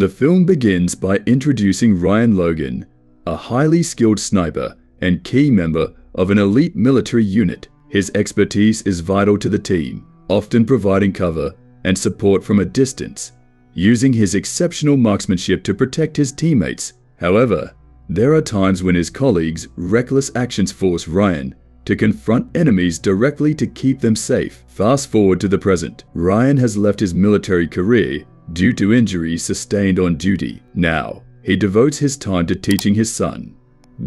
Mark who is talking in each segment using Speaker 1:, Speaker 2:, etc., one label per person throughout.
Speaker 1: The film begins by introducing Ryan Logan, a highly skilled sniper and key member of an elite military unit. His expertise is vital to the team, often providing cover and support from a distance, using his exceptional marksmanship to protect his teammates. However, there are times when his colleagues' reckless actions force Ryan to confront enemies directly to keep them safe. Fast forward to the present. Ryan has left his military career due to injuries sustained on duty. Now, he devotes his time to teaching his son,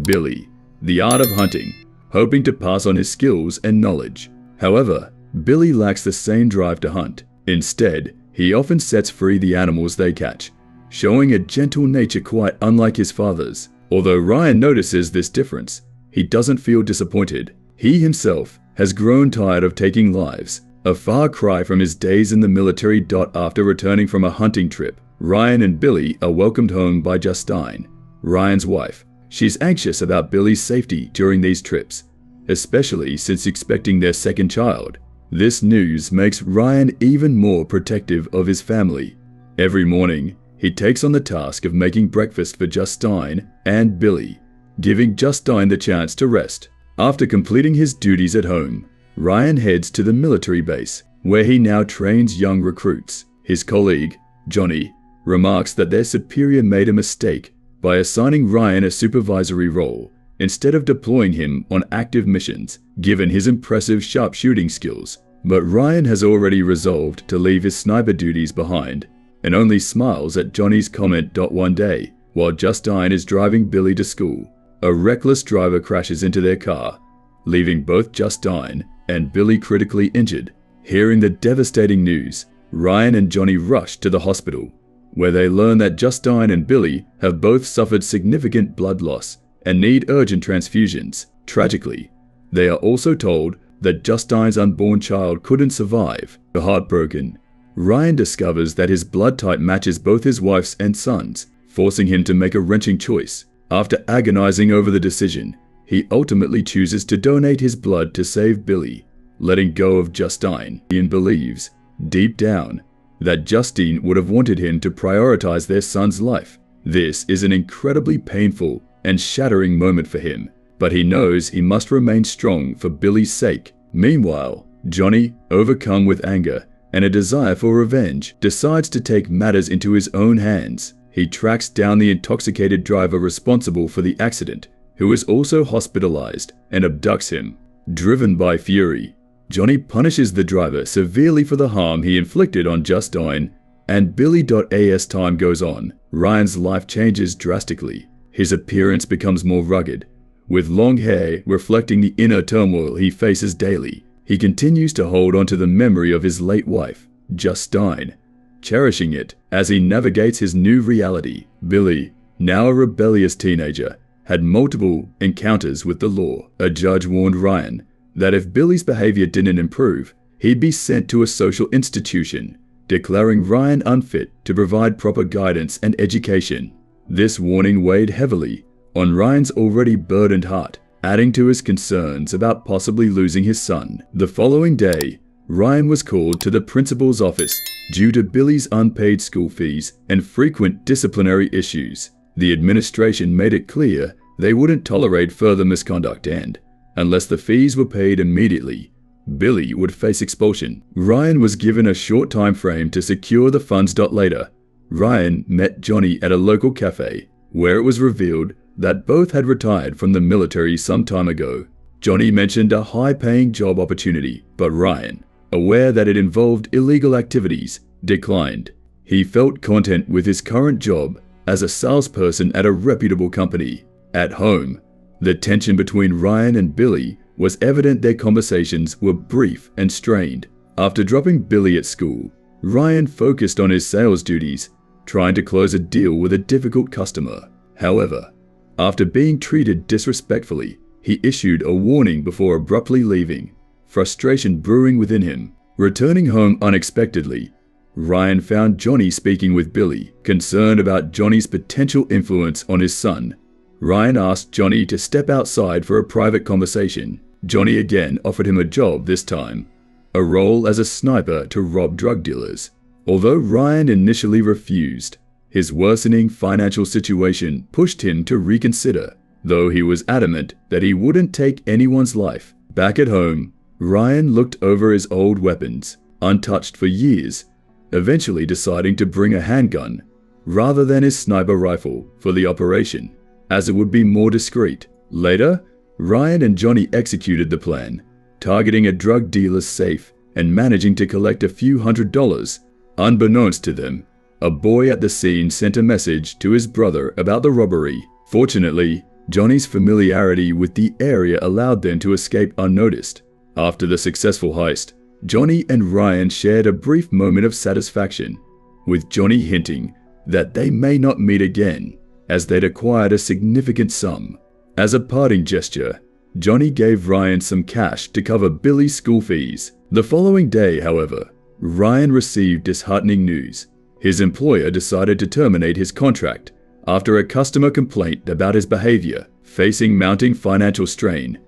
Speaker 1: Billy, the art of hunting, hoping to pass on his skills and knowledge. However, Billy lacks the same drive to hunt. Instead, he often sets free the animals they catch, showing a gentle nature quite unlike his father's. Although Ryan notices this difference, he doesn't feel disappointed. He himself has grown tired of taking lives, a far cry from his days in the military. After returning from a hunting trip, Ryan and Billy are welcomed home by Justine, Ryan's wife. She's anxious about Billy's safety during these trips, especially since expecting their second child. This news makes Ryan even more protective of his family. Every morning, he takes on the task of making breakfast for Justine and Billy, giving Justine the chance to rest. After completing his duties at home, Ryan heads to the military base, where he now trains young recruits. His colleague, Johnny, remarks that their superior made a mistake by assigning Ryan a supervisory role instead of deploying him on active missions, given his impressive sharpshooting skills. But Ryan has already resolved to leave his sniper duties behind, and only smiles at Johnny's comment. One day, while Justine is driving Billy to school, a reckless driver crashes into their car, leaving both Justine and Billy critically injured. Hearing the devastating news, Ryan and Johnny rush to the hospital, where they learn that Justine and Billy have both suffered significant blood loss and need urgent transfusions. Tragically, they are also told that Justine's unborn child couldn't survive. Heartbroken, Ryan discovers that his blood type matches both his wife's and son's, forcing him to make a wrenching choice. After agonizing over the decision, he ultimately chooses to donate his blood to save Billy, letting go of Justine. Ian believes, deep down, that Justine would have wanted him to prioritize their son's life. This is an incredibly painful and shattering moment for him, but he knows he must remain strong for Billy's sake. Meanwhile, Johnny, overcome with anger and a desire for revenge, decides to take matters into his own hands. He tracks down the intoxicated driver responsible for the accident, who is also hospitalized, and abducts him. Driven by fury, Johnny punishes the driver severely for the harm he inflicted on Justine, and Billy. As time goes on, Ryan's life changes drastically. His appearance becomes more rugged, with long hair reflecting the inner turmoil he faces daily. He continues to hold on to the memory of his late wife, Justine, cherishing it as he navigates his new reality. Billy, now a rebellious teenager, had multiple encounters with the law. A judge warned Ryan that if Billy's behavior didn't improve, he'd be sent to a social institution, declaring Ryan unfit to provide proper guidance and education. This warning weighed heavily on Ryan's already burdened heart, adding to his concerns about possibly losing his son. The following day, Ryan was called to the principal's office due to Billy's unpaid school fees and frequent disciplinary issues. The administration made it clear they wouldn't tolerate further misconduct and, unless the fees were paid immediately, Billy would face expulsion. Ryan was given a short time frame to secure the funds. Later, Ryan met Johnny at a local cafe, where it was revealed that both had retired from the military some time ago. Johnny mentioned a high-paying job opportunity, but Ryan, aware that it involved illegal activities, declined. He felt content with his current job as a salesperson at a reputable company. At home, the tension between Ryan and Billy was evident. Their conversations were brief and strained. After dropping Billy at school, Ryan focused on his sales duties, trying to close a deal with a difficult customer. However, after being treated disrespectfully, he issued a warning before abruptly leaving, frustration brewing within him. Returning home unexpectedly, Ryan found Johnny speaking with Billy. Concerned about Johnny's potential influence on his son, Ryan asked Johnny to step outside for a private conversation. Johnny again offered him a job, this time a role as a sniper to rob drug dealers. Although Ryan initially refused, His worsening financial situation pushed him to reconsider, though he was adamant that he wouldn't take anyone's life. Back at home, Ryan looked over his old weapons, untouched for years, eventually deciding to bring a handgun rather than his sniper rifle for the operation, as it would be more discreet. Later, Ryan and Johnny executed the plan, targeting a drug dealer's safe and managing to collect a few $100s. Unbeknownst to them, a boy at the scene sent a message to his brother about the robbery. Fortunately, Johnny's familiarity with the area allowed them to escape unnoticed. After the successful heist, Johnny and Ryan shared a brief moment of satisfaction, with Johnny hinting that they may not meet again, as they'd acquired a significant sum. As a parting gesture, Johnny gave Ryan some cash to cover Billy's school fees. The following day, however, Ryan received disheartening news. His employer decided to terminate his contract after a customer complained about his behavior. Facing mounting financial strain,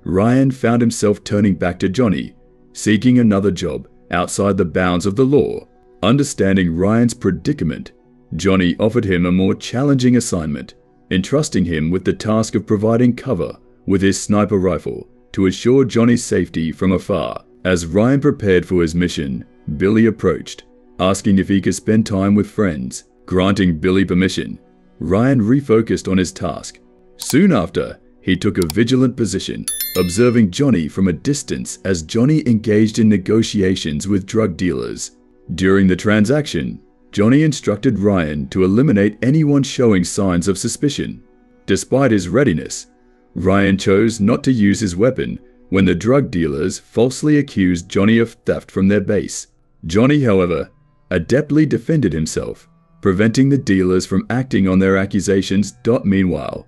Speaker 1: Ryan found himself turning back to Johnny, seeking another job outside the bounds of the law. Understanding Ryan's predicament, Johnny offered him a more challenging assignment, entrusting him with the task of providing cover with his sniper rifle to assure Johnny's safety from afar. As Ryan prepared for his mission, Billy approached, asking if he could spend time with friends. Granting Billy permission, Ryan refocused on his task. Soon after, he took a vigilant position, observing Johnny from a distance as Johnny engaged in negotiations with drug dealers. During the transaction, Johnny instructed Ryan to eliminate anyone showing signs of suspicion. Despite his readiness, Ryan chose not to use his weapon when the drug dealers falsely accused Johnny of theft from their base. Johnny, however, adeptly defended himself, preventing the dealers from acting on their accusations. Meanwhile,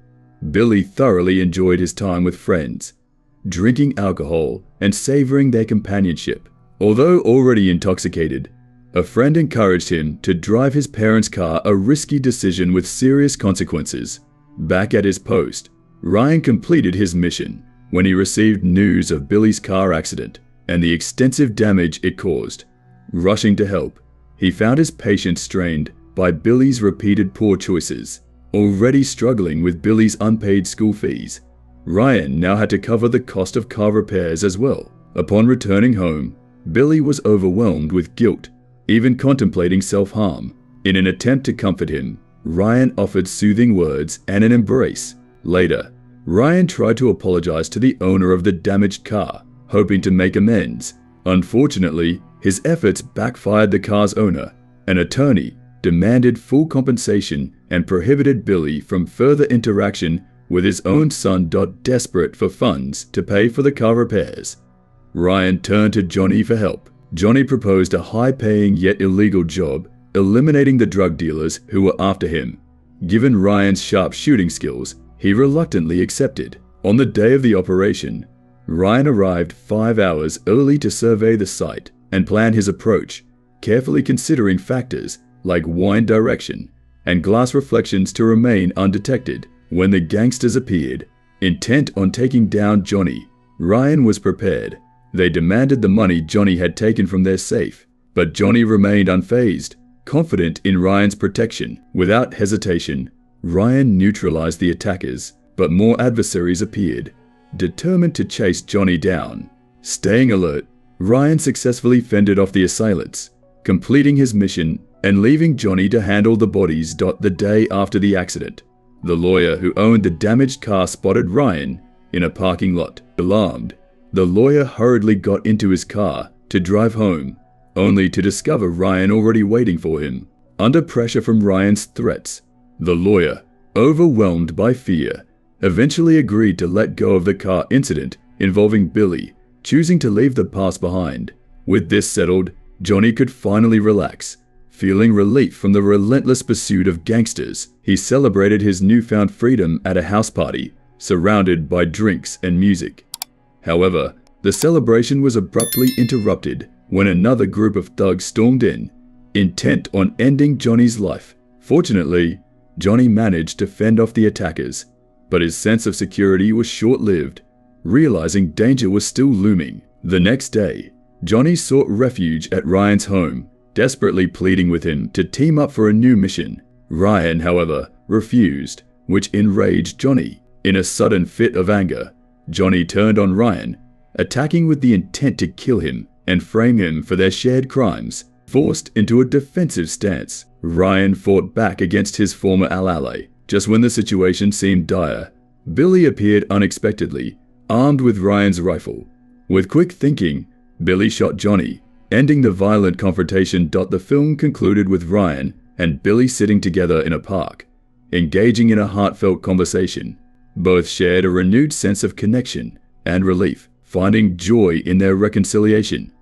Speaker 1: Billy thoroughly enjoyed his time with friends, drinking alcohol and savoring their companionship. Although already intoxicated, a friend encouraged him to drive his parents' car, a risky decision with serious consequences. Back at his post, Ryan completed his mission when he received news of Billy's car accident and the extensive damage it caused. Rushing to help, he found his patience strained by Billy's repeated poor choices. Already struggling with Billy's unpaid school fees, Ryan now had to cover the cost of car repairs as well. Upon returning home, Billy was overwhelmed with guilt, even contemplating self-harm. In an attempt to comfort him, Ryan offered soothing words and an embrace. Later, Ryan tried to apologize to the owner of the damaged car, hoping to make amends. Unfortunately, his efforts backfired. The car's owner, an attorney, demanded full compensation and prohibited Billy from further interaction with his own son. Desperate for funds to pay for the car repairs, Ryan turned to Johnny for help. Johnny proposed a high-paying yet illegal job, eliminating the drug dealers who were after him. Given Ryan's sharp shooting skills, he reluctantly accepted. On the day of the operation, Ryan arrived 5 hours early to survey the site and plan his approach, carefully considering factors like wind direction and glass reflections to remain undetected. When the gangsters appeared, intent on taking down Johnny, Ryan was prepared. They demanded the money Johnny had taken from their safe, but Johnny remained unfazed, confident in Ryan's protection. Without hesitation, Ryan neutralized the attackers, but more adversaries appeared, determined to chase Johnny down. Staying alert, Ryan successfully fended off the assailants, completing his mission and leaving Johnny to handle the bodies. The day after the accident, the lawyer who owned the damaged car spotted Ryan in a parking lot. Alarmed, the lawyer hurriedly got into his car to drive home, only to discover Ryan already waiting for him. Under pressure from Ryan's threats, the lawyer, overwhelmed by fear, eventually agreed to let go of the car incident involving Billy, choosing to leave the past behind. With this settled, Johnny could finally relax. Feeling relief from the relentless pursuit of gangsters, he celebrated his newfound freedom at a house party, surrounded by drinks and music. However, the celebration was abruptly interrupted when another group of thugs stormed in, intent on ending Johnny's life. Fortunately, Johnny managed to fend off the attackers, but his sense of security was short-lived, realizing danger was still looming. The next day, Johnny sought refuge at Ryan's home, desperately pleading with him to team up for a new mission. Ryan, however, refused, which enraged Johnny. In a sudden fit of anger, Johnny turned on Ryan, attacking with the intent to kill him and frame him for their shared crimes. Forced into a defensive stance, Ryan fought back against his former ally. Just when the situation seemed dire, Billy appeared unexpectedly, armed with Ryan's rifle. With quick thinking, Billy shot Johnny, ending the violent confrontation. The film concluded with Ryan and Billy sitting together in a park, engaging in a heartfelt conversation. Both shared a renewed sense of connection and relief, finding joy in their reconciliation.